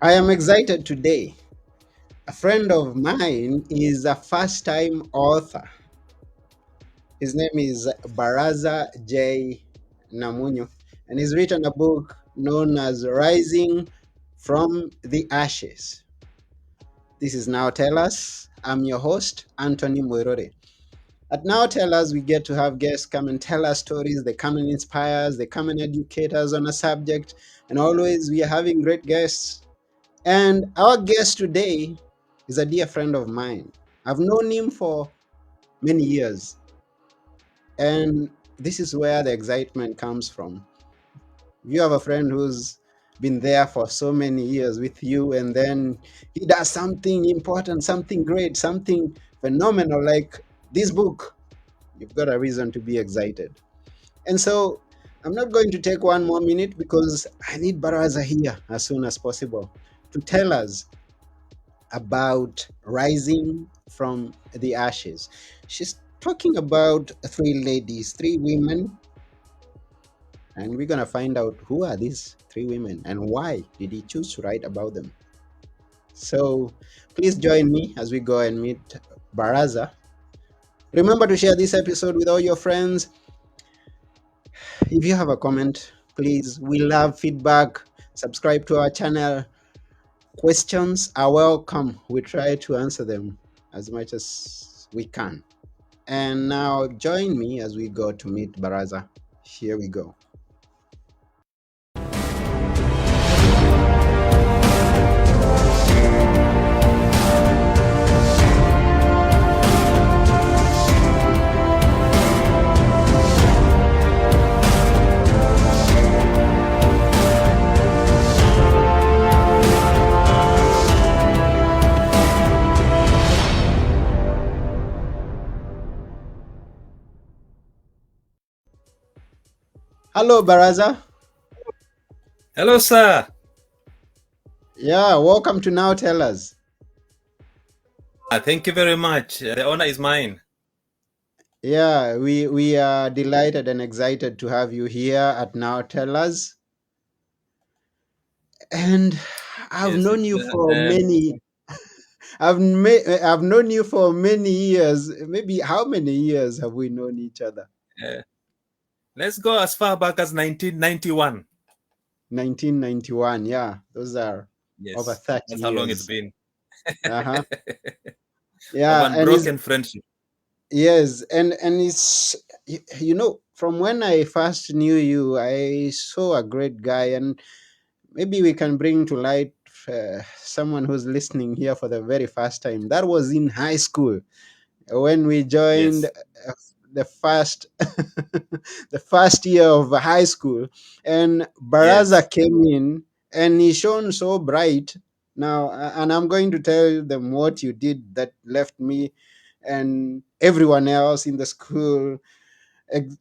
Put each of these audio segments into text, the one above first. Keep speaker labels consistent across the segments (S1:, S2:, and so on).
S1: I am excited today. A friend of mine is a first time author. His name is Baraza J Namunyu, and he's written a book known as Rising from the Ashes. This is Now Tell Us. I'm your host, Antony Muiruri. At Now Tell Us, we get to have guests come and tell us stories. They come and inspire us, they come and educate us on a subject, and always we are having great guests. And our guest today is a dear friend of mine. I've known him for many years. And this is where the excitement comes from. You have a friend who's been there for so many years with you, and then he does something important, something great, something phenomenal like this book. You've got a reason to be excited. And so I'm not going to take one more minute because I need Baraza here as soon as possible to tell us about rising from the ashes. She's talking about three ladies, three women, and we're going to find out who are these three women and why did he choose to write about them. So please join me as we go and meet Baraza. Remember to share this episode with all your friends. If you have a comment, please, we love feedback. Subscribe to our channel. Questions are welcome. We try to answer them as much as we can. And now join me as we go to meet Baraza. Here we go. Hello, Baraza.
S2: Hello, sir.
S1: Yeah, welcome to Now Tell Us.
S2: Thank you very much. The honor is mine.
S1: Yeah, we are delighted and excited to have you here at Now Tell Us. And I've
S2: Yes,
S1: known
S2: it's
S1: you for many. I've known you for many years. Maybe how many years have we known each other?
S2: uh, let's go as far back as 1991.
S1: 1991. Yeah, those are over
S2: Yes,
S1: 30
S2: that's how long it's
S1: years.
S2: been.
S1: Uh-huh.
S2: Of
S1: Yeah, and it's
S2: unbroken friendship.
S1: yes, and it's from when I first knew you, I saw a great guy, and maybe we can bring to light someone who's listening here for the very first time. That was in high school when we joined
S2: Yes,
S1: the first the first year of high school, and
S2: yes.
S1: Baraza came in and he shone so bright. Now, and I'm going to tell them what you did that left me and everyone else in the school ex-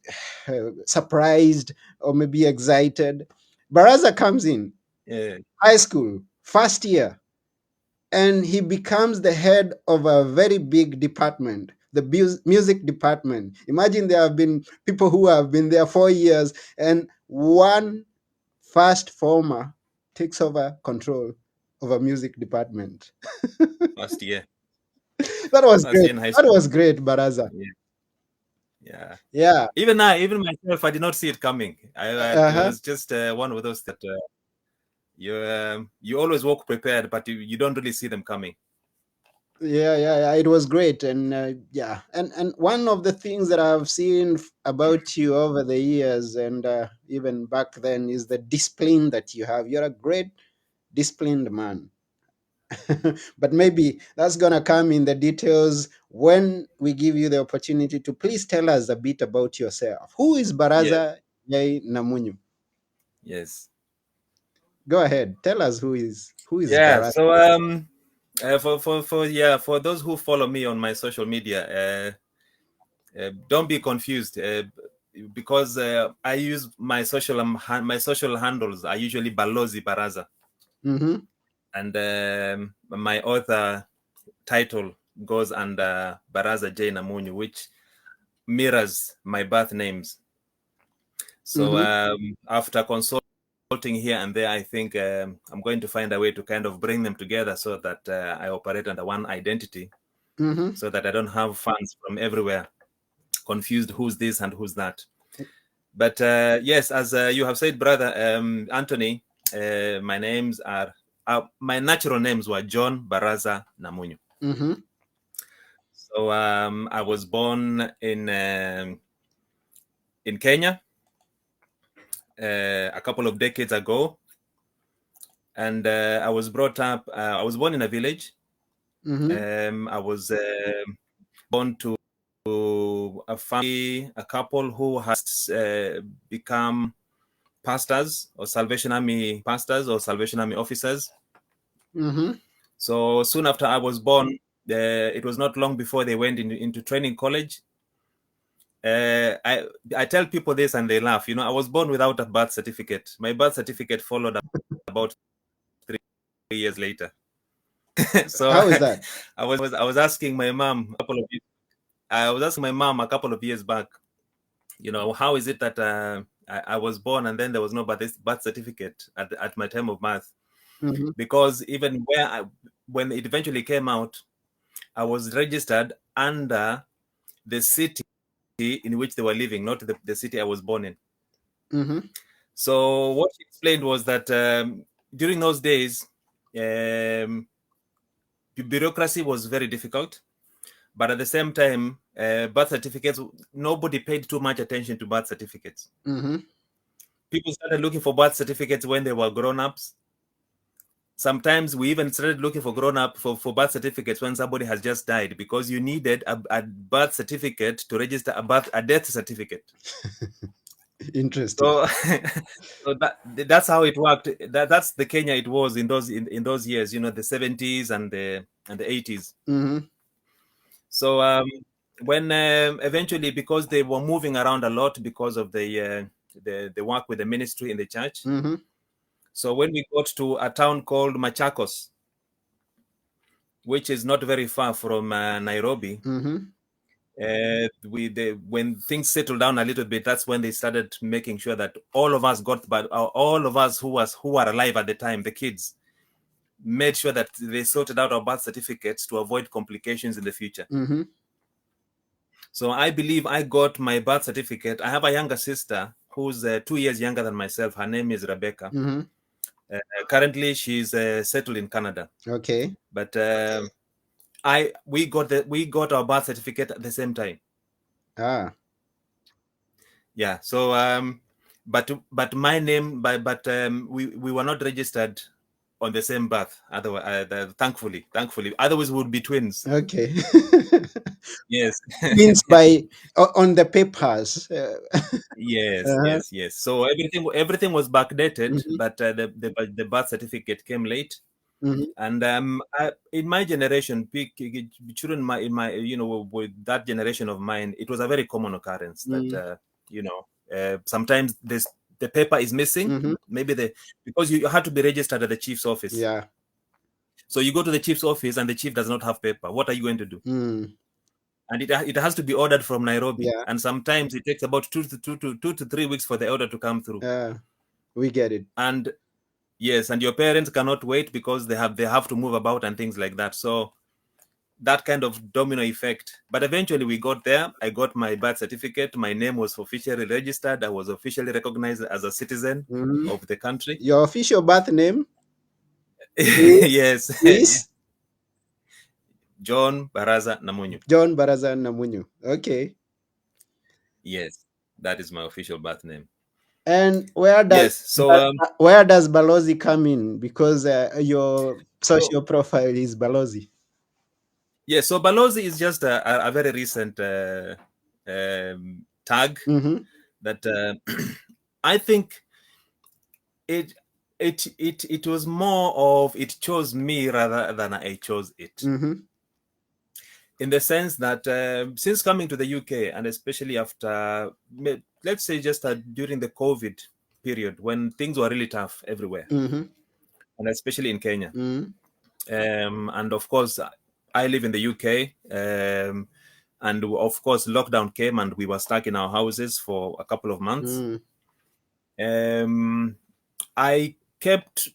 S1: surprised or maybe excited. Baraza comes in
S2: Yeah.
S1: high school, first year, and he becomes the head of a very big department, the music department. Imagine there have been people who have been there 4 years, and one fast former takes over control of a music department.
S2: Last year.
S1: That was
S2: Last
S1: great.
S2: year in high
S1: That
S2: school.
S1: was great, Baraza.
S2: Yeah. Yeah.
S1: Yeah.
S2: Even myself, I did not see it coming. It
S1: Uh-huh.
S2: was just one of those that you always walk prepared, but you don't really see them coming.
S1: Yeah. It was great, and yeah, and one of the things that I've seen about you over the years, and even back then, is the discipline that you have. You're a great disciplined man. But maybe that's gonna come in the details when we give you the opportunity to please tell us a bit about yourself. Who is
S2: Yes,
S1: Baraza J Namunyu?
S2: yes.
S1: Go ahead, tell us who is
S2: Yeah.
S1: Baraza.
S2: So for those who follow me on my social media, don't be confused because I use my social handles are usually Balozi Baraza,
S1: Mm-hmm.
S2: and my author title goes under Baraza J Namunyu, which mirrors my birth names. So
S1: Mm-hmm.
S2: after consulting here and there, I think I'm going to find a way to kind of bring them together so that I operate under one identity, so that I don't have fans from everywhere confused who's this and who's that. But yes, as you have said, brother Antony, my names are my natural names were John Baraza Namunyu. So I was born in Kenya a couple of decades ago, and I was brought up. I was born in a village. I was born to a family, a couple who has become pastors or Salvation Army pastors or Salvation Army officers. So soon after I was born, it was not long before they went into training college. I tell people this and they laugh. I was born without a birth certificate. My birth certificate followed about 3 years later. So
S1: how is that?
S2: I was asking my mom a couple of years back, how is it that I was born and then there was no birth certificate at my time of birth? Because even when it eventually came out, I was registered under the city in which they were living, not the city I was born in. So what she explained was that during those days, bureaucracy was very difficult, but at the same time, birth certificates, nobody paid too much attention to birth certificates. People started looking for birth certificates when they were grown-ups. Sometimes we even started looking for for birth certificates when somebody has just died, because you needed a birth certificate to register a death certificate.
S1: Interesting.
S2: So that's how it worked. That's the Kenya it was in those years, the 70s and the 80s. So when eventually, because they were moving around a lot because of the work with the ministry in the church. So when we got to a town called Machakos, which is not very far from Nairobi, when things settled down a little bit, that's when they started making sure that all of us who are alive at the time, the kids, made sure that they sorted out our birth certificates to avoid complications in the future. So I believe I got my birth certificate. I have a younger sister who's 2 years younger than myself. Her name is Rebecca. Currently, she's settled in Canada.
S1: Okay.
S2: But we got our birth certificate at the same time. Yeah. So but my name, we were not registered on the same birth. Otherwise, thankfully, otherwise we would be twins.
S1: Okay.
S2: Yes.
S1: Means on the papers.
S2: Yes. So everything was backdated, but the birth certificate came late. And in my generation, children in my with that generation of mine, it was a very common occurrence that sometimes the paper is missing. Maybe because you had to be registered at the chief's office.
S1: Yeah.
S2: So you go to the chief's office and the chief does not have paper. What are you going to do? And it has to be ordered from Nairobi.
S1: Yeah.
S2: And sometimes it takes about 2 to 3 weeks for the order to come through.
S1: We get it.
S2: And yes, and your parents cannot wait because they have to move about and things like that. So that kind of domino effect. But eventually we got there. I got my birth certificate. My name was officially registered. I was officially recognized as a citizen of the country.
S1: Your official birth name?
S2: Yes.
S1: Is
S2: John Baraza Namunyu.
S1: John Baraza Namunyu. Okay.
S2: Yes, that is my official birth name.
S1: And where does Balozi come in? Because your social profile is Balozi.
S2: Yes, so Balozi is just a very recent tag that I think it was more of it chose me rather than I chose it. In the sense that since coming to the UK, and especially after, let's say just during the COVID period, when things were really tough everywhere, and especially in Kenya. And of course, I live in the UK, and of course, lockdown came and we were stuck in our houses for a couple of months. I kept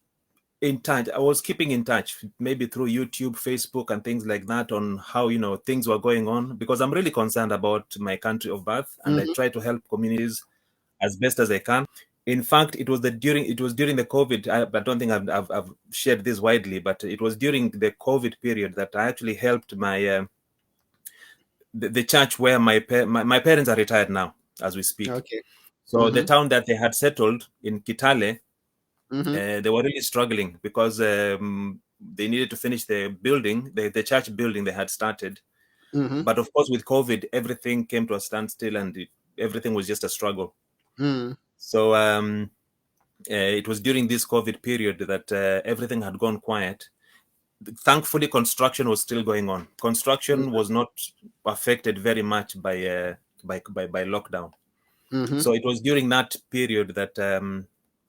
S2: in touch. I was keeping in touch, maybe through YouTube, Facebook, and things like that, on how things were going on, because I'm really concerned about my country of birth, and I try to help communities as best as I can. In fact, it was during the COVID. I don't think I've shared this widely, but it was during the COVID period that I actually helped my the church where my parents are retired now as we speak.
S1: Okay.
S2: So the town that they had settled in Kitale, they were really struggling because they needed to finish the building, the church building they had started. But of course, with COVID, everything came to a standstill, and everything was just a struggle. So it was during this COVID period that everything had gone quiet. Thankfully, construction was still going on. Construction was not affected very much by lockdown. So it was during that period that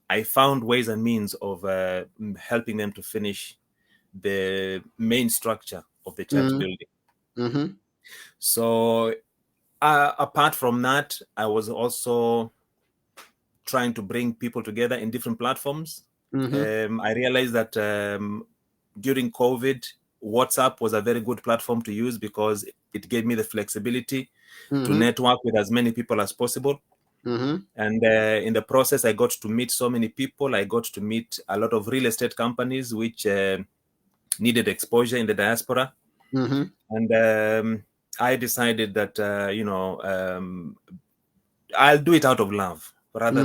S2: I found ways and means of helping them to finish the main structure of the church building. So apart from that, I was also trying to bring people together in different platforms. I realized that during COVID, WhatsApp was a very good platform to use because it gave me the flexibility to network with as many people as possible. And in the process, I got to meet so many people. I got to meet a lot of real estate companies which needed exposure in the diaspora. And I decided that, I'll do it out of love rather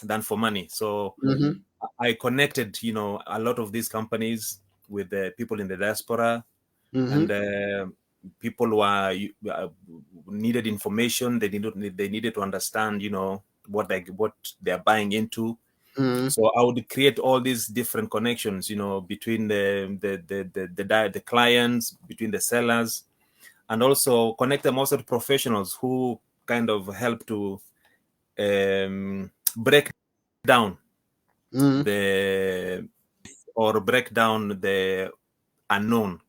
S2: than for money. So I connected, a lot of these companies with the people in the diaspora, and people who needed information. They needed to understand, what they're buying into. So I would create all these different connections, between the clients, between the sellers, and also connect them also to professionals who kind of help to break down break down the unknown,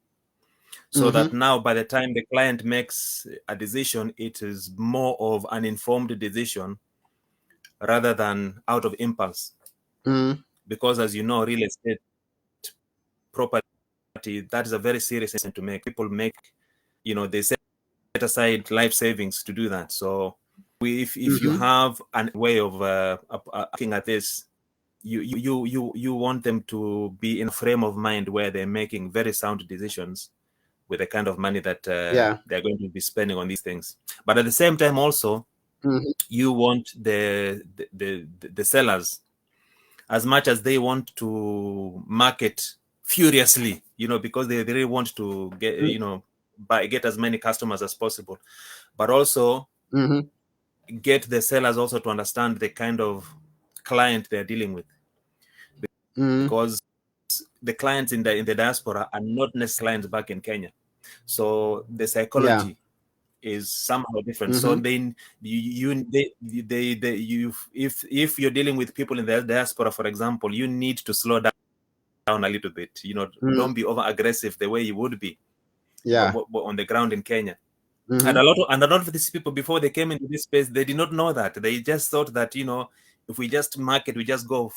S2: so that now by the time the client makes a decision, it is more of an informed decision rather than out of impulse. Because as you know, real estate property, that is a very serious decision to make. People make, they set aside life savings to do that. So if you have a way of looking at this, you want them to be in a frame of mind where they're making very sound decisions with the kind of money that they're going to be spending on these things. But at the same time, also, you want the sellers, as much as they want to market furiously, because they really want to get, get as many customers as possible, but also get the sellers also to understand the kind of client they're dealing with, because the clients in the diaspora are not necessarily clients back in Kenya. So the psychology is somehow different. So then if you're dealing with people in the diaspora, for example, you need to slow down a little bit. Don't be over aggressive the way you would be on the ground in Kenya. And a lot of these people, before they came into this space, they did not know that. They just thought that, if we just market, we just go,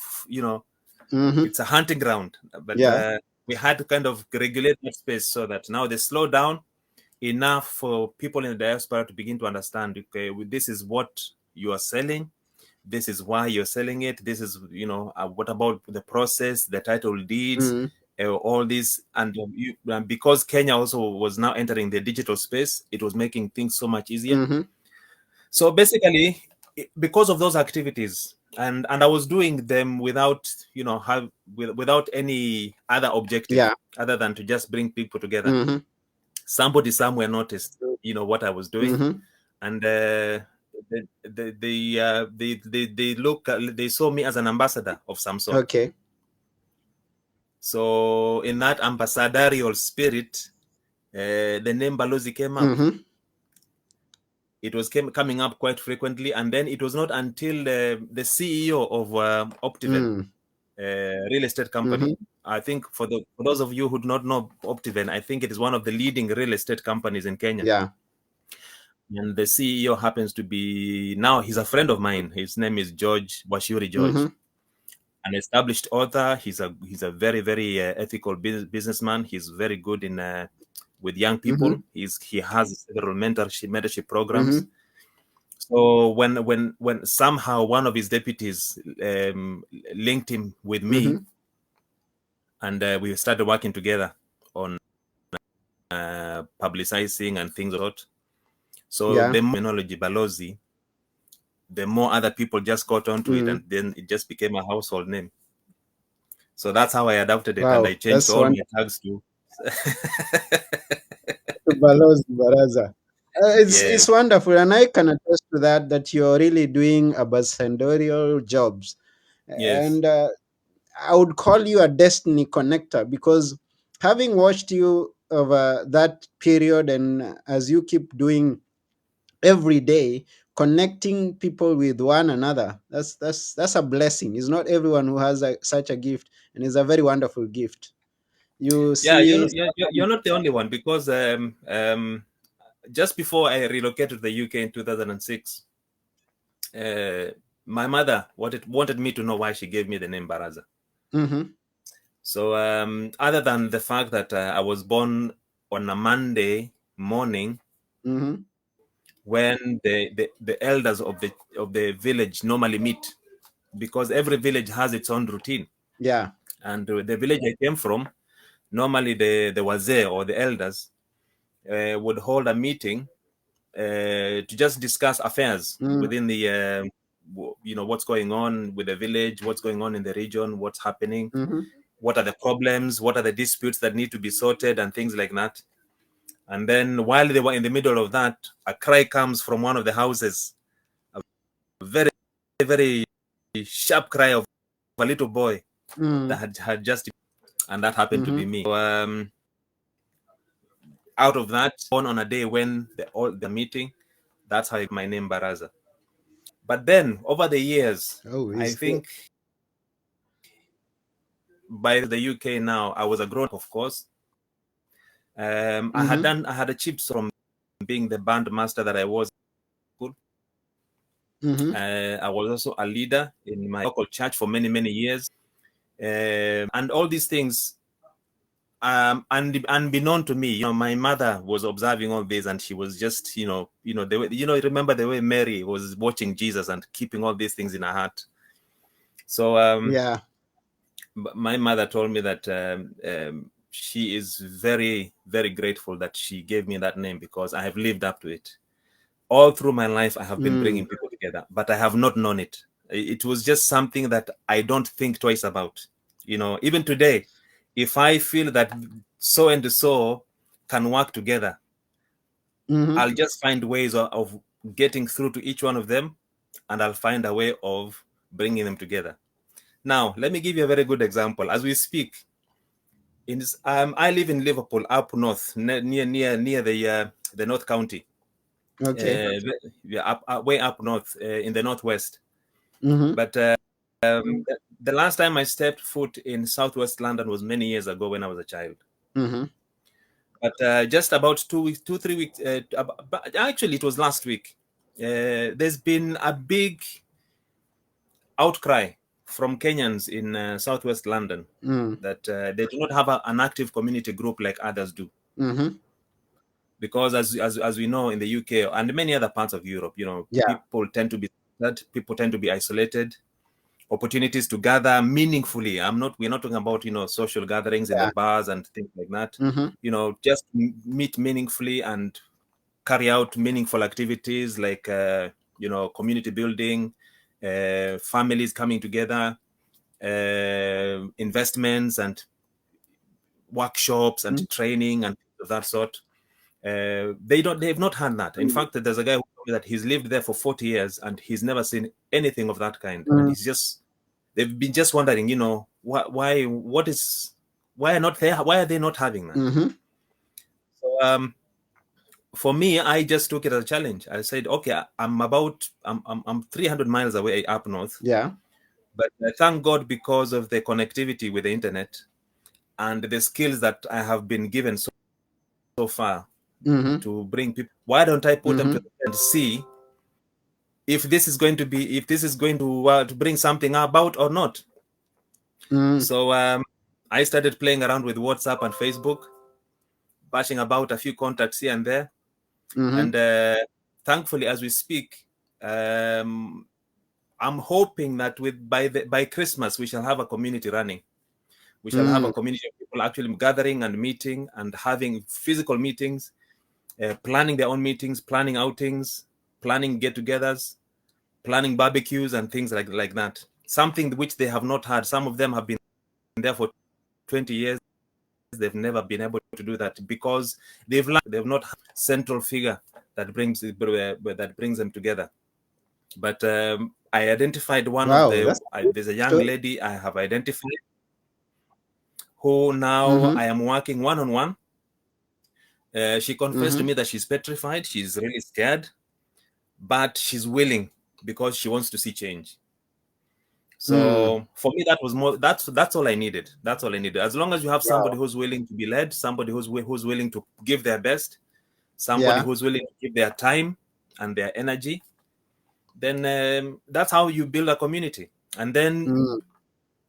S2: it's a hunting ground. But we had to kind of regulate that space so that now they slow down enough for people in the diaspora to begin to understand, okay, this is what you are selling. This is why you're selling it. This is, what about the process, the title deeds, all this. And because Kenya also was now entering the digital space, it was making things so much easier. So basically, because of those activities, and I was doing them without, without any other objective other than to just bring people together. Somebody somewhere noticed, what I was doing, and they saw me as an ambassador of some sort.
S1: Okay.
S2: So in that ambassadorial spirit, the name Balozi came up. It was coming up quite frequently, and then it was not until the CEO of Optiven, real estate company. I think for those of you who do not know Optiven, I think it is one of the leading real estate companies in Kenya. And the CEO happens to be, now he's a friend of mine. His name is George Washuri George. an established author. He's a very, very ethical businessman. He's very good in with young people. He has several mentorship programs. So when somehow one of his deputies linked him with me, and we started working together on publicizing and things like that. So the more terminology Balozi, the more other people just got onto it, and then it just became a household name. So that's how I adopted it, and I changed all my tags to
S1: Balozi Baraza. It's wonderful, and I can attest to that you're really doing ambassadorial jobs, and I would call you a destiny connector, because having watched you over that period, and as you keep doing every day, connecting people with one another, that's a blessing. It's not everyone who has such a gift, and it's a very wonderful gift. You see,
S2: you're not the only one, because just before I relocated to the UK in 2006, my mother wanted me to know why she gave me the name Baraza. So other than the fact that I was born on a Monday morning, when the elders of the village normally meet, because every village has its own routine.
S1: Yeah.
S2: And the village I came from, normally the wazir, or the elders, would hold a meeting to just discuss affairs within the what's going on with the village, what's going on in the region, what's happening, what are the problems, what are the disputes that need to be sorted, and things like that. And then while they were in the middle of that, a cry comes from one of the houses, a very, very sharp cry of a little boy that had just, and that happened to be me. So, out of that, on a day when the meeting, that's how I got my name Baraza. But then over the years, I think by the UK now, I was a grown up, of course. I had achieved from being the band master that I was. I was also a leader in my local church for many, many years. And all these things, and unbeknown to me, my mother was observing all this, and she was just, remember the way Mary was watching Jesus and keeping all these things in her heart. So my mother told me that she is very, very grateful that she gave me that name, because I have lived up to it. All through my life, I have been bringing people together, but I have not known it. It was just something that I don't think twice about. Even today, if I feel that so and so can work together, I'll just find ways of getting through to each one of them, and I'll find a way of bringing them together. Now, let me give you a very good example. As we speak, I live in Liverpool, up north, near the North County.
S1: Okay.
S2: Way up north, in the northwest. But the last time I stepped foot in southwest London was many years ago when I was a child. But just about 3 weeks, actually it was last week, there's been a big outcry from Kenyans in southwest London that they do not have an active community group like others do. Because as we know, in the UK and many other parts of Europe, people tend to be isolated. Opportunities to gather meaningfully. We're not talking about, social gatherings in the bars and things like that. Just meet meaningfully and carry out meaningful activities like, community building, families coming together, investments and workshops and training and of that sort. They've not had that. In fact, there's a guy who told me that he's lived there for 40 years and he's never seen anything of that kind. And they've been just wondering, why are they not having that? So for me, I just took it as a challenge. I said, okay, I'm 300 miles away up north.
S1: Yeah.
S2: But thank God, because of the connectivity with the internet and the skills that I have been given so far to bring people, why don't I put them to and see if this is going to bring something about or not? So I started playing around with WhatsApp and Facebook, bashing about a few contacts here and there. And thankfully, as we speak, I'm hoping that by Christmas we shall have a community running. We shall have a community of people actually gathering and meeting and having physical meetings, planning their own meetings, planning outings, planning get-togethers, planning barbecues and things like that. Something which they have not had. Some of them have been there for 20 years. They've never been able to do that because they've not had a central figure that brings them together. But I identified one of there's a young lady I have identified who now I am working one-on-one. She confessed to me that she's petrified. She's really scared, but she's willing because she wants to see change. So for me, that was more. That's all I needed. That's all I needed. As long as you have somebody who's willing to be led, somebody who's willing to give their best, somebody who's willing to give their time and their energy, then that's how you build a community. And then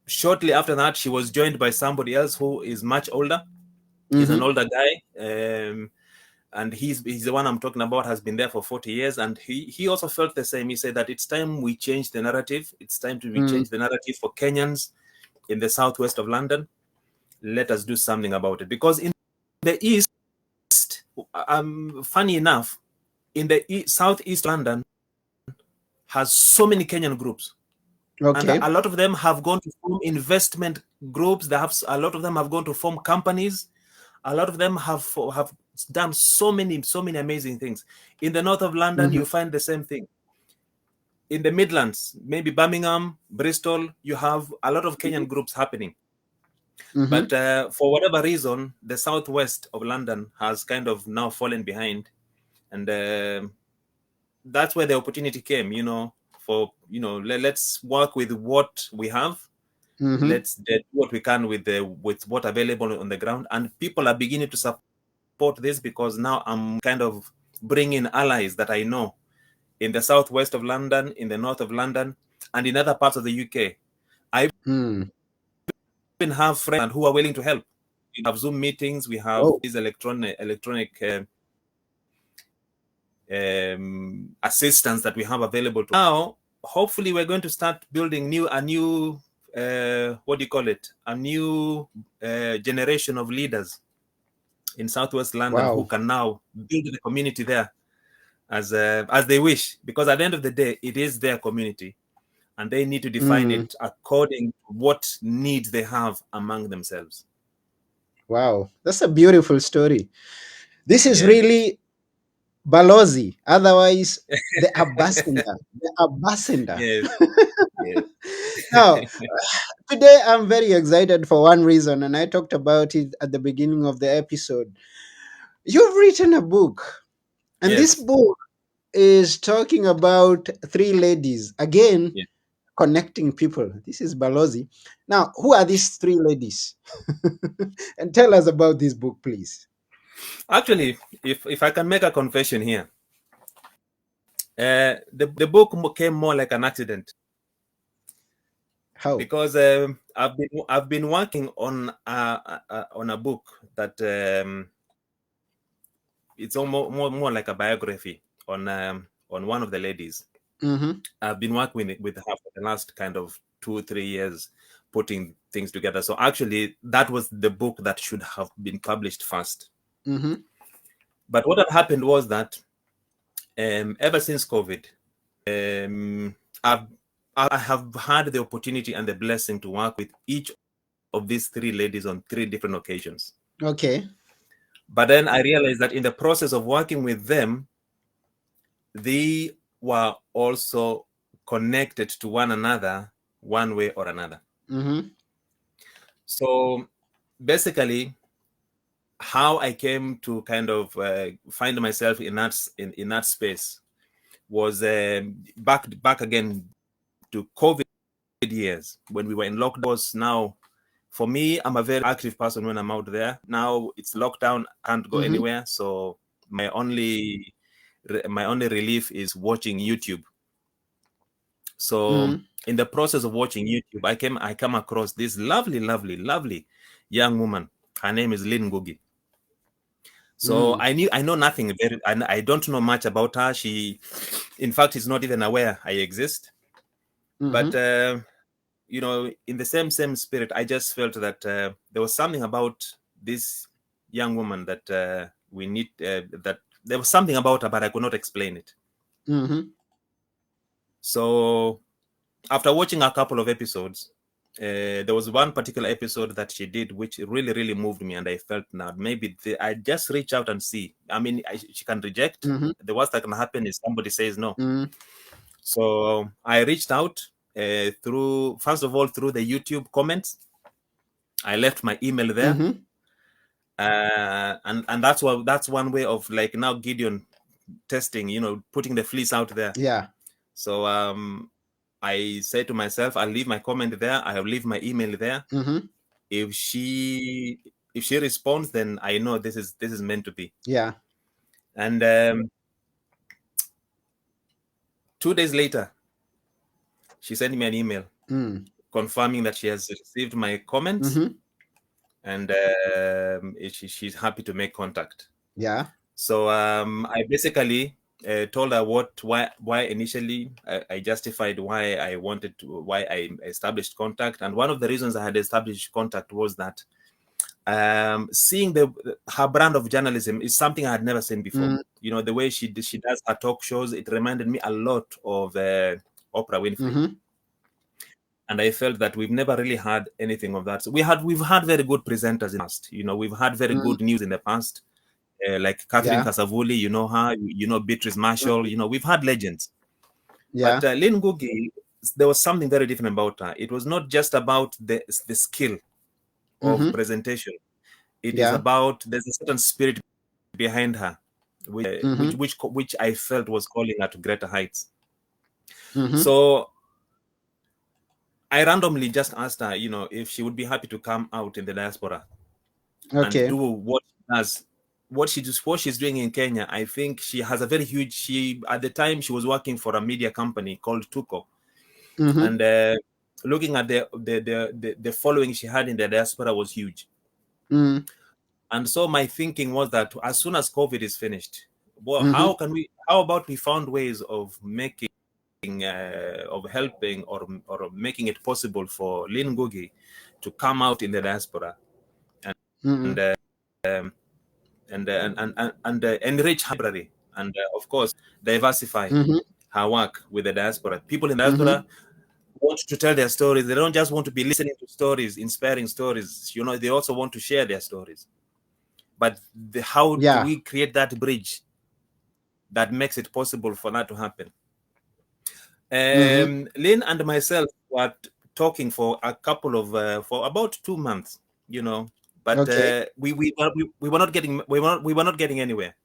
S2: shortly after that, she was joined by somebody else who is much older. He's an older guy, and he's the one I'm talking about. Has been there for 40 years, and he also felt the same. He said that it's time we change the narrative. It's time to change the narrative for Kenyans in the southwest of London. Let us do something about it, because in the east, funny enough, in the southeast London has so many Kenyan groups. And a lot of them have gone to form investment groups. A lot of them have gone to form companies. A lot of them have done so many amazing things. In the north of London, you find the same thing. In the Midlands, maybe Birmingham, Bristol, you have a lot of Kenyan groups happening. But for whatever reason, the southwest of London has kind of now fallen behind. And that's where the opportunity came, let's work with what we have. Let's do what we can with what available on the ground. And people are beginning to support this because now I'm kind of bringing allies that I know in the southwest of London, in the north of London, and in other parts of the UK. I even have friends who are willing to help. We have Zoom meetings. We have these electronic assistance that we have available now. Hopefully we're going to start building a new generation of leaders in southwest London who can now build the community there as they wish, because at the end of the day it is their community and they need to define it according to what needs they have among themselves.
S1: Wow, that's a beautiful story. This is really Balozi, otherwise the ambassador.
S2: Yes. Yes.
S1: Now, today I'm very excited for one reason, and I talked about it at the beginning of the episode. You've written a book, and this book is talking about three ladies, again, connecting people. This is Balozi. Now, who are these three ladies? And tell us about this book, please.
S2: Actually, if I can make a confession here, the book came more like an accident.
S1: How?
S2: Because I've been working on a book that it's more like a biography on one of the ladies. I've been working with her for the last kind of 2-3 years, putting things together. So actually, that was the book that should have been published first. But what had happened was that ever since COVID, I have had the opportunity and the blessing to work with each of these three ladies on 3 different occasions.
S1: Okay.
S2: But then I realized that in the process of working with them, they were also connected to one another one way or another. So basically, how I came to kind of find myself in that space was back again to COVID years when we were in lockdowns. Now, for me, I'm a very active person when I'm out there. Now it's lockdown, can't go anywhere. So my only relief is watching YouTube. So in the process of watching YouTube, I come across this lovely, lovely, lovely young woman. Her name is Lynn Ngugi. So I know nothing very, I don't know much about her. She, in fact, is not even aware I exist. But you know, in the same spirit, I just felt that there was something about this young woman that we need. That there was something about her, but I could not explain it. So after watching a couple of episodes, there was one particular episode that she did which really, really moved me, and I felt now maybe I just reach out and see. I mean, she can reject. The worst that can happen is somebody says no. So I reached out through, first of all, through the YouTube comments. I left my email there, and that's one way of, like, now Gideon testing, you know, putting the fleece out there.
S1: Yeah.
S2: So I say to myself, I'll leave my comment there. I'll leave my email there. If she responds, then I know this is meant to be.
S1: Yeah.
S2: And 2 days later, she sent me an email confirming that she has received my comments, and she's happy to make contact.
S1: Yeah.
S2: So I basically told her why initially I justified why I established contact. And one of the reasons I had established contact was that seeing her brand of journalism is something I had never seen before. You know, the way she does her talk shows, it reminded me a lot of Oprah Winfrey. And I felt that we've never really had anything of that. So we've had very good presenters in the past. You know, we've had very good news in the past. Like Catherine Kasavuli, you know her, you know Beatrice Marshall, you know, we've had legends.
S1: Yeah.
S2: But Lynn Ngugi, there was something very different about her. It was not just about the skill of presentation. It is about, there's a certain spirit behind her, which I felt was calling her to greater heights. So I randomly just asked her, you know, if she would be happy to come out in the diaspora and do what she does. What she's doing in Kenya. I think she has a very huge. At the time she was working for a media company called Tuko, and looking at the following she had in the diaspora was huge. And so my thinking was that as soon as COVID is finished, well, how about we found ways of making, of helping or making it possible for Lynn Ngugi to come out in the diaspora and enrich her library, and of course diversify her work with the diaspora. People in the diaspora want to tell their stories. They don't just want to be listening to stories, inspiring stories. You know, they also want to share their stories. But how do we create that bridge that makes it possible for that to happen? Lynn and myself were talking for a couple of for about 2 months, you know, but we were not getting anywhere.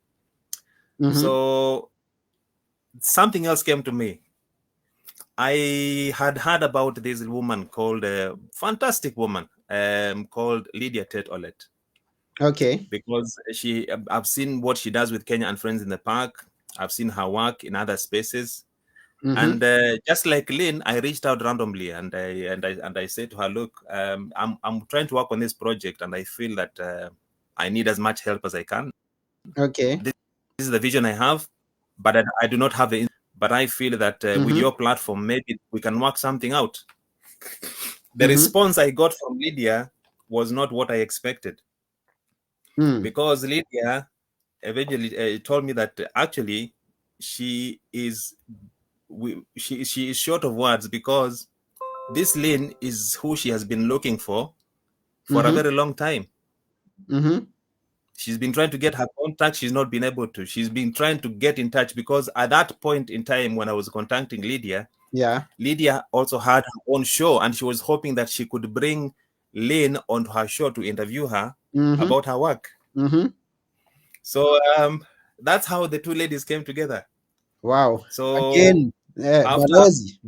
S2: So something else came to me. I had heard about this woman called fantastic woman called Lydia Tett Olet. Because I've seen what she does with Kenya and Friends in the Park. I've seen her work in other spaces. And just like Lynn, I reached out randomly and I said to her, look, I'm trying to work on this project, and I feel that I need as much help as I can. This is the vision I have, but I do not have the. But I feel that with your platform, maybe we can work something out. The response I got from Lydia was not what I expected, because Lydia eventually told me that actually she is short of words, because this Lynn is who she has been looking for a very long time. She's been trying to get her contact. She's not been able to. She's been trying to get in touch, because at that point in time when I was contacting Lydia, Lydia also had her own show, and she was hoping that she could bring Lynn onto her show to interview her about her work. So that's how the two ladies came together.
S1: Wow.
S2: So
S1: again, Balozi.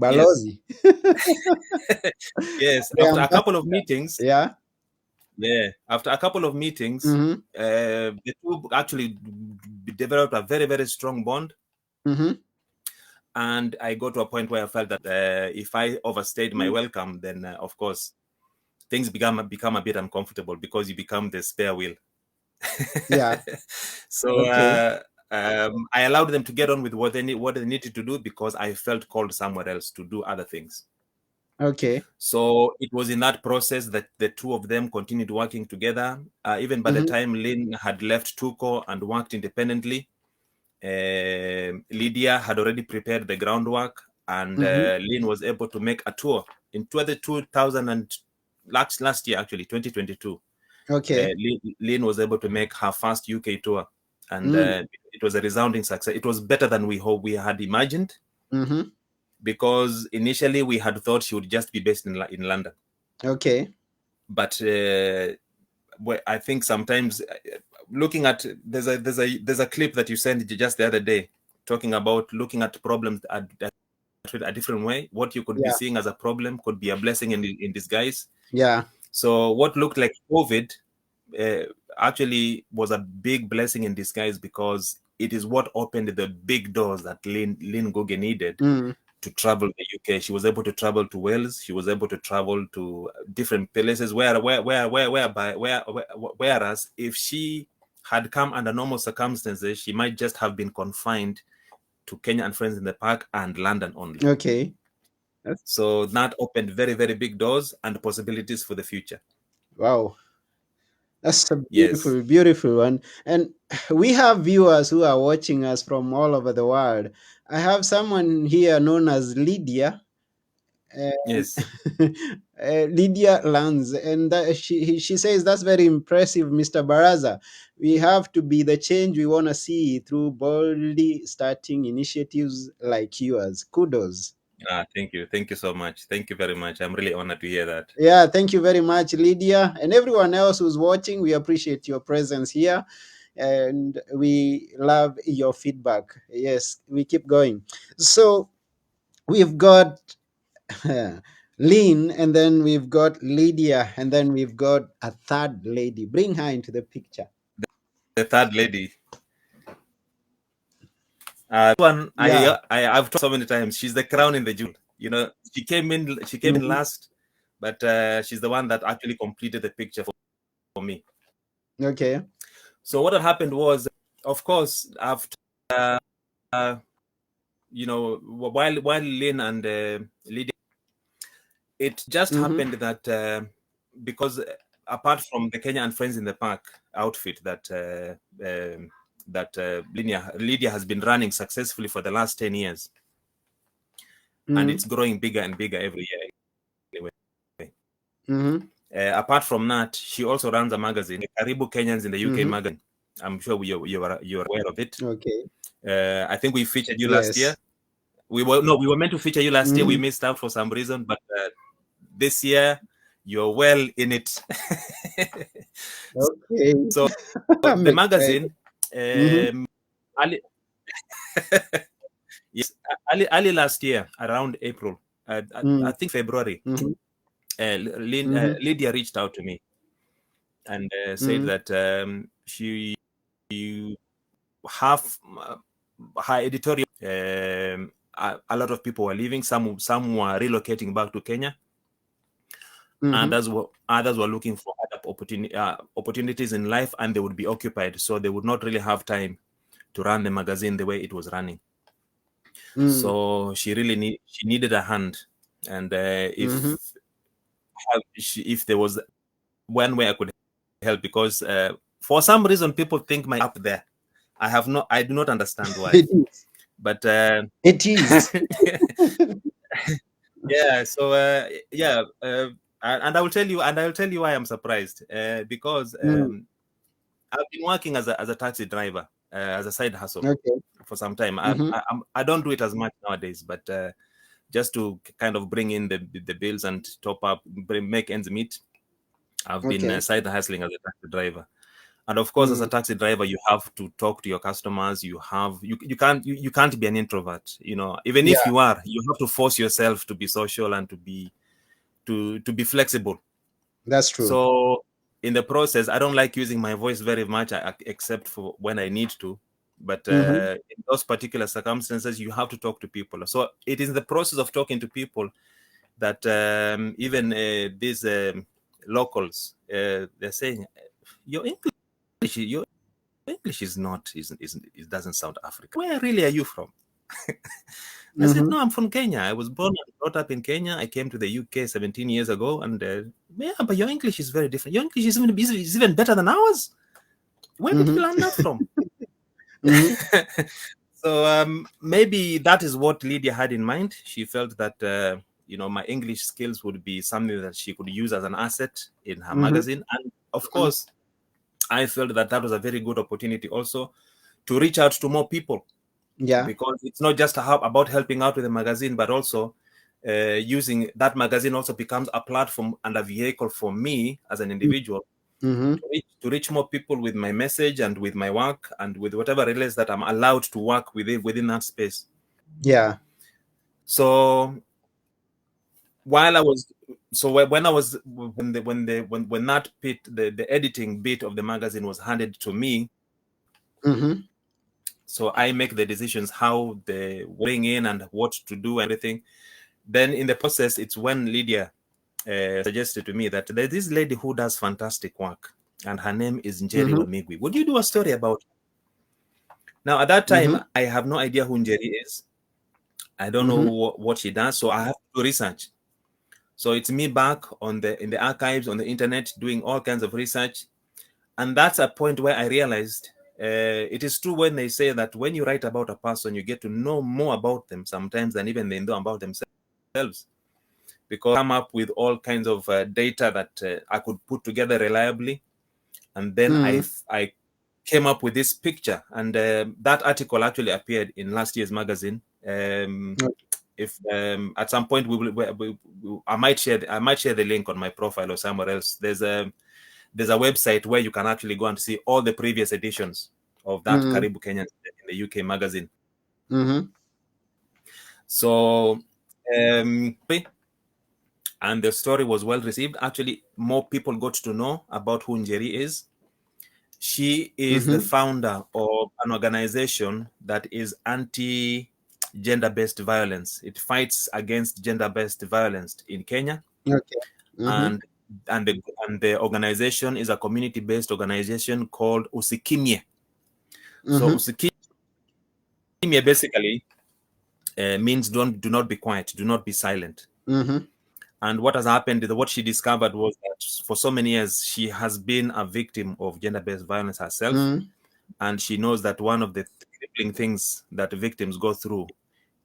S2: Yes, after a couple of meetings. After a couple of meetings, the two actually developed a very, very strong bond. And I got to a point where I felt that if I overstayed my welcome, then of course things become a bit uncomfortable because you become the spare wheel.
S1: Yeah.
S2: So
S1: Okay.
S2: I allowed them to get on with what they needed to do because I felt called somewhere else to do other things.
S1: Okay.
S2: So it was in that process that the two of them continued working together. Even by the time Lynn had left Tuco and worked independently, Lydia had already prepared the groundwork, and Lynn was able to make a tour in 2000 and last year, actually 2022.
S1: Okay.
S2: Lynn was able to make her first UK tour, and it was a resounding success. It was better than we had imagined, because initially we had thought she would just be based in London.
S1: Okay.
S2: But I think sometimes looking at there's a clip that you sent just the other day talking about looking at problems at a different way. What you could be
S1: Yeah.
S2: seeing as a problem could be a blessing in disguise.
S1: Yeah.
S2: So what looked like COVID actually was a big blessing in disguise, because it is what opened the big doors that Lynn Ngugi needed to travel the UK. She was able to travel to Wales. She was able to travel to different places whereas if she had come under normal circumstances, she might just have been confined to Kenya and Friends in the Park and London only.
S1: Okay.
S2: So that opened very, very big doors and possibilities for the future.
S1: Wow. That's a
S2: Yes.
S1: beautiful, beautiful one. And we have viewers who are watching us from all over the world. I have someone here known as Lydia. And
S2: Yes.
S1: Lydia Lanz, and she says that's very impressive, Mr. Baraza. We have to be the change we want to see through boldly starting initiatives like yours. Kudos.
S2: Thank you. Thank you so much. Thank you very much. I'm really honored to hear that.
S1: Yeah, thank you very much, Lydia, and everyone else who's watching. We appreciate your presence here, and we love your feedback. Yes, we keep going. So we've got Lynn, and then we've got Lydia, and then we've got a third lady. Bring her into the picture.
S2: The third lady. One
S1: Yeah.
S2: I've told so many times. She's the crown in the jewel. You know, she came in last, but she's the one that actually completed the picture for me.
S1: Okay.
S2: So what had happened was, of course, after while Lynn and Lydia, it just happened that because apart from the Kenya and Friends in the Park outfit that Lydia has been running successfully for the last 10 years, and it's growing bigger and bigger every year. Anyway. Apart from that, she also runs a magazine, Karibu Kenyans in the UK magazine. I'm sure you're aware of it.
S1: Okay.
S2: I think we featured you last year.
S1: Yes.
S2: We were meant to feature you last year. We missed out for some reason, but this year you're well in it.
S1: Okay.
S2: So the magazine, early last year, around April, I think February, Lydia reached out to me and said that she have her editorial. A lot of people were leaving. Some were relocating back to Kenya. Others were looking for other opportunities in life, and they would be occupied, so they would not really have time to run the magazine the way it was running. So she really needed a hand, and if there was one way I could help, because for some reason people think my up there. I do not understand why.
S1: It is.
S2: But
S1: it is.
S2: Yeah. So and I will tell you why I'm surprised. Because I've been working as a taxi driver, as a side hustle for some time. I don't do it as much nowadays, but just to kind of bring in the bills and top up, make ends meet, I've been side hustling as a taxi driver. And of course, as a taxi driver, you have to talk to your customers. You can't be an introvert. You know, even if you are, you have to force yourself to be social and to be flexible.
S1: That's true.
S2: So in the process, I don't like using my voice very much, except for when I need to. But in those particular circumstances, you have to talk to people. So it is the process of talking to people that even these locals, they're saying, your English is not, it doesn't sound African. Where really are you from? I said, no, I'm from Kenya. I was born and brought up in Kenya. I came to the UK 17 years ago. And yeah, but your English is very different. Your English is even better than ours. Where did you learn that from? So maybe that is what Lydia had in mind. She felt that, my English skills would be something that she could use as an asset in her magazine. And of course, I felt that that was a very good opportunity also to reach out to more people.
S1: Yeah.
S2: Because it's not just about helping out with the magazine, but also using that magazine also becomes a platform and a vehicle for me as an individual to reach more people with my message and with my work and with whatever it is that I'm allowed to work within that space.
S1: Yeah.
S2: So when that bit, the editing bit of the magazine was handed to me, so I make the decisions how they bring in and what to do and everything. Then in the process, it's when Lydia suggested to me that there's this lady who does fantastic work, and her name is Njeri Wa Migwi. Would you do a story about her? Now, at that time, I have no idea who Njeri is. I don't know what she does, so I have to do research. So it's me back in the archives, on the internet, doing all kinds of research. And that's a point where I realized it is true when they say that when you write about a person, you get to know more about them sometimes than even they know about themselves. Because I come up with all kinds of data that I could put together reliably. And then I came up with this picture. And that article actually appeared in last year's magazine. If at some point I might share the link on my profile or somewhere else. There's a website where you can actually go and see all the previous editions of that Karibu Kenyan in the UK magazine. So and the story was well received. Actually, more people got to know about who Njeri is. She is the founder of an organization that is anti-gender-based violence. It fights against gender-based violence in Kenya. And the organization is a community-based organization called Usikimye. So Usikimye basically means do not be quiet, do not be silent. And what has happened, what she discovered was that for so many years, she has been a victim of gender-based violence herself. And she knows that one of the crippling things that victims go through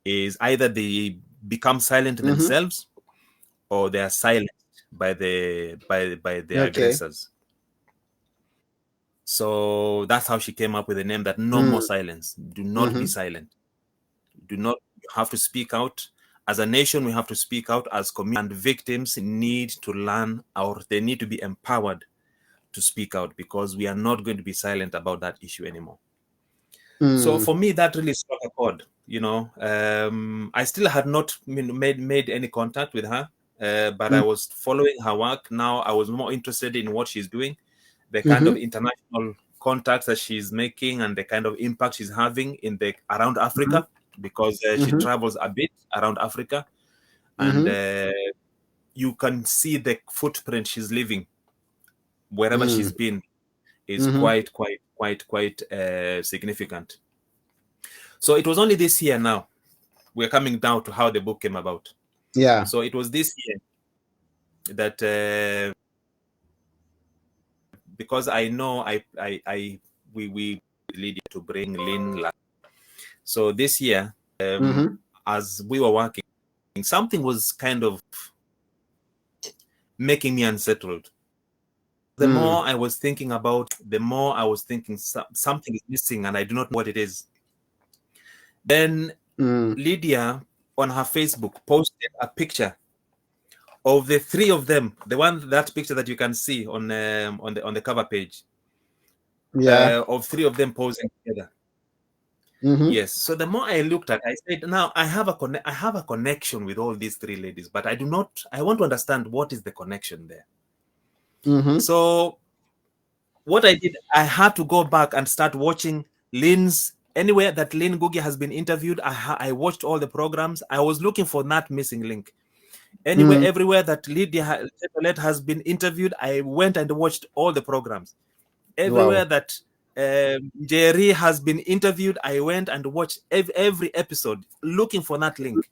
S2: is either they become silent themselves or they are silenced by the aggressors. So that's how she came up with the name that no more silence. Do not be silent. You have to speak out. As a nation, we have to speak out as community, and victims need to learn, or they need to be empowered to speak out, because we are not going to be silent about that issue anymore. So for me, that really struck a chord. I still had not made any contact with her, but I was following her work. Now I was more interested in what she's doing, the kind of international contacts that she's making, and the kind of impact she's having around Africa, because she travels a bit around Africa, and you can see the footprint she's leaving wherever she's been is quite significant. So it was only this year now. We're coming down to how the book came about.
S1: Yeah.
S2: So it was this year that because I know we Lydia to bring Lynn. So this year, as we were working, something was kind of making me unsettled. The more I was thinking about, the more I was thinking something is missing and I do not know what it is. Then Lydia on her Facebook posted a picture of the three of them, that picture that you can see on the cover page, of three of them posing together. Yes. So the more I looked at, I said, now I have a connection with all these three ladies, but I want to understand what is the connection there. So what I did, I had to go back and start watching Lynn's anywhere that Lynn Ngugi has been interviewed, I watched all the programs. I was looking for that missing link. Anywhere, everywhere that Lydia Tett Olet has been interviewed, I went and watched all the programs. Everywhere
S1: Wow.
S2: that Njeri has been interviewed, I went and watched every episode, looking for that link.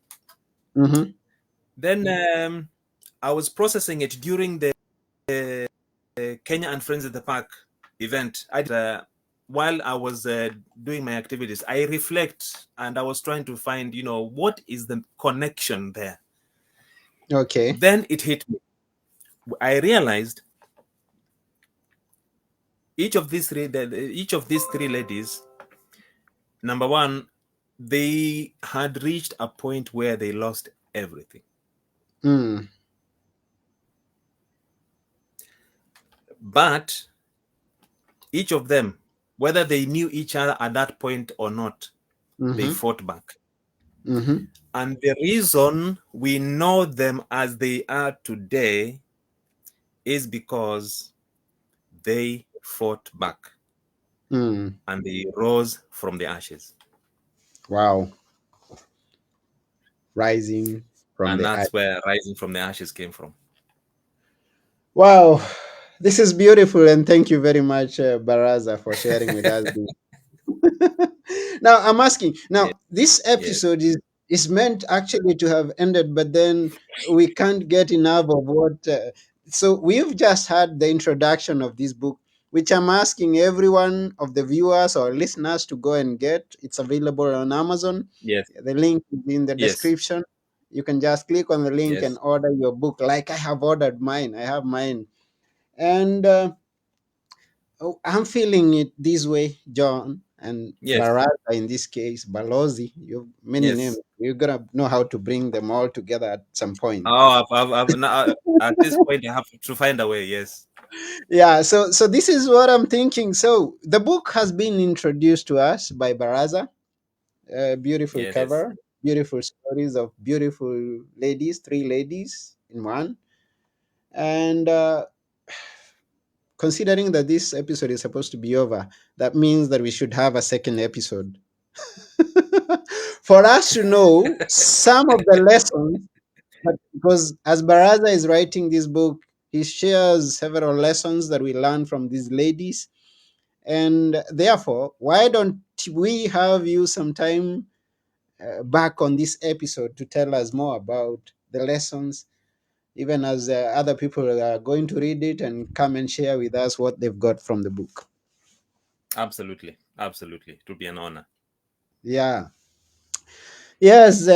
S2: Then I was processing it during the Kenya and Friends at the Park event. While I was doing my activities, I reflect and I was trying to find, what is the connection there.
S1: Okay.
S2: Then it hit me. I realized each of these three ladies, number one, they had reached a point where they lost everything. But each of them, whether they knew each other at that point or not, they fought back. And the reason we know them as they are today is because they fought back and they rose from the ashes.
S1: Wow. Rising from
S2: And
S1: the
S2: that's
S1: ashes.
S2: where rising from the ashes came from.
S1: Wow. This is beautiful, and thank you very much, Baraza, for sharing with us. Now, I'm asking. Now, this
S2: Yes.
S1: episode is meant actually to have ended, but then we can't get enough of what. So we've just had the introduction of this book, which I'm asking every one of the viewers or listeners to go and get. It's available on Amazon.
S2: Yes.
S1: The link is in the
S2: Yes.
S1: description. You can just click on the link and
S2: Yes.
S1: order your book, like I have ordered mine. I have mine, and I'm feeling it this way, John and
S2: Yes.
S1: Baraza in this case, Balozi. You have many names.
S2: Yes.
S1: You're gonna know how to bring them all together at some point.
S2: Oh, now, at this point, I have to find a way. Yes.
S1: Yeah. So this is what I'm thinking. So the book has been introduced to us by Baraza. Beautiful
S2: Yes.
S1: cover, beautiful stories of beautiful ladies, three ladies in one, and considering that this episode is supposed to be over, that means that we should have a second episode for us to know some of the lessons. But because as Baraza is writing this book, he shares several lessons that we learn from these ladies. And therefore, why don't we have you sometime back on this episode to tell us more about the lessons, even as other people are going to read it and come and share with us what they've got from the book.
S2: Absolutely. Absolutely. It would be an honor.
S1: Yeah. Yes.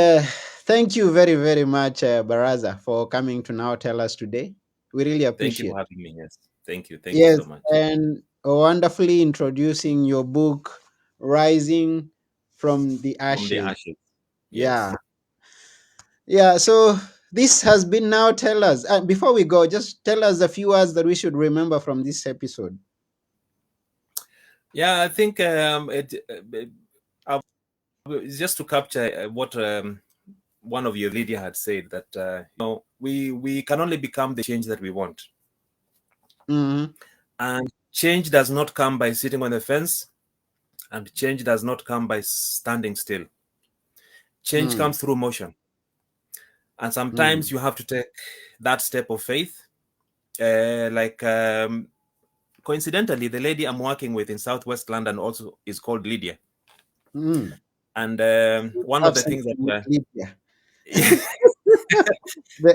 S1: Thank you very, very much, Baraza, for coming to now tell us today. We really
S2: Thank you
S1: appreciate
S2: for
S1: it.
S2: having me. Yes. Thank you. Thank you
S1: Yes.
S2: so much.
S1: And wonderfully introducing your book, Rising from the
S2: From the
S1: Ashes.
S2: ashes.
S1: Yeah.
S2: Yes.
S1: Yeah. So this has been now tell us. Before we go, just tell us a few words that we should remember from this episode.
S2: Yeah, I think it's just to capture what one of your Lydia had said that we can only become the change that we want, and change does not come by sitting on the fence, and change does not come by standing still. Change comes through motion, and sometimes you have to take that step of faith. Coincidentally, the lady I'm working with in Southwest London also is called Lydia. And one of the things that
S1: Lydia.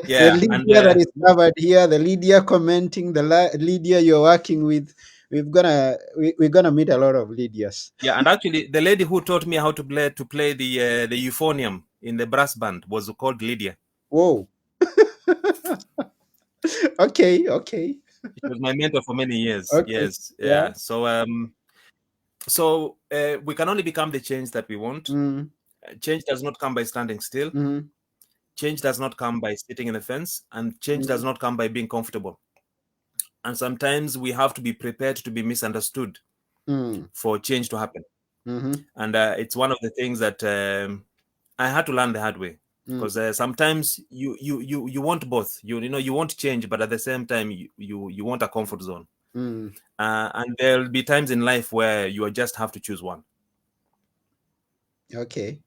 S2: yeah,
S1: The
S2: and
S1: Lydia that is covered here, the Lydia commenting, the Lydia you're working with, we're gonna meet a lot of Lydias.
S2: yeah, and actually, the lady who taught me how to play the euphonium in the brass band was called Lydia.
S1: Whoa. Okay.
S2: She was my mentor for many years.
S1: Okay.
S2: Yes,
S1: Yeah.
S2: yeah. So we can only become the change that we want. Change does not come by standing still. Change does not come by sitting in the fence, and change does not come by being comfortable. And sometimes we have to be prepared to be misunderstood for change to happen. And it's one of the things that I had to learn the hard way, because sometimes you want both. You want change, but at the same time you want a comfort zone. And there'll be times in life where you just have to choose one.
S1: Okay.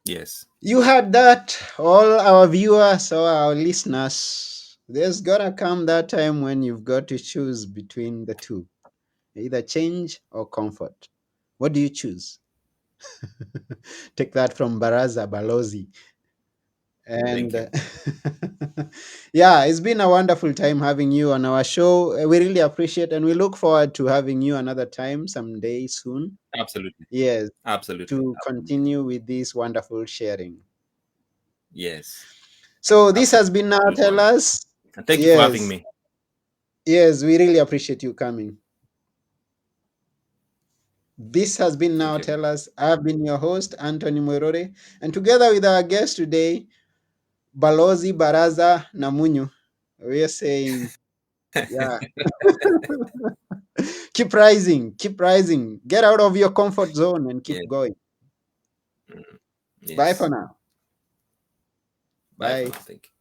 S2: Yes.
S1: You heard that, all our viewers or our listeners. There's gonna come that time when you've got to choose between the two, either change or comfort. What do you choose? Take that from Baraza Balozi.
S2: Thank
S1: And
S2: you.
S1: yeah, it's been a wonderful time having you on our show. We really appreciate and we look forward to having you another time someday soon.
S2: Absolutely.
S1: Yes,
S2: Absolutely.
S1: to
S2: Absolutely.
S1: continue with this wonderful sharing.
S2: Yes.
S1: So this has been Now
S2: Absolute
S1: Tell
S2: honor.
S1: Us.
S2: And thank you for having
S1: Yes,
S2: me.
S1: yes, we really appreciate you coming. This has been Now
S2: Thank you.
S1: Tell Us. I've been your host, Antony Muiruri, and together with our guest today, Balozi Baraza Namunyu, we are saying, yeah, keep rising, get out of your comfort zone and keep
S2: Yes.
S1: going.
S2: Mm.
S1: Bye for
S2: Yes.
S1: now.
S2: Bye for
S1: Bye.
S2: now. Thank you.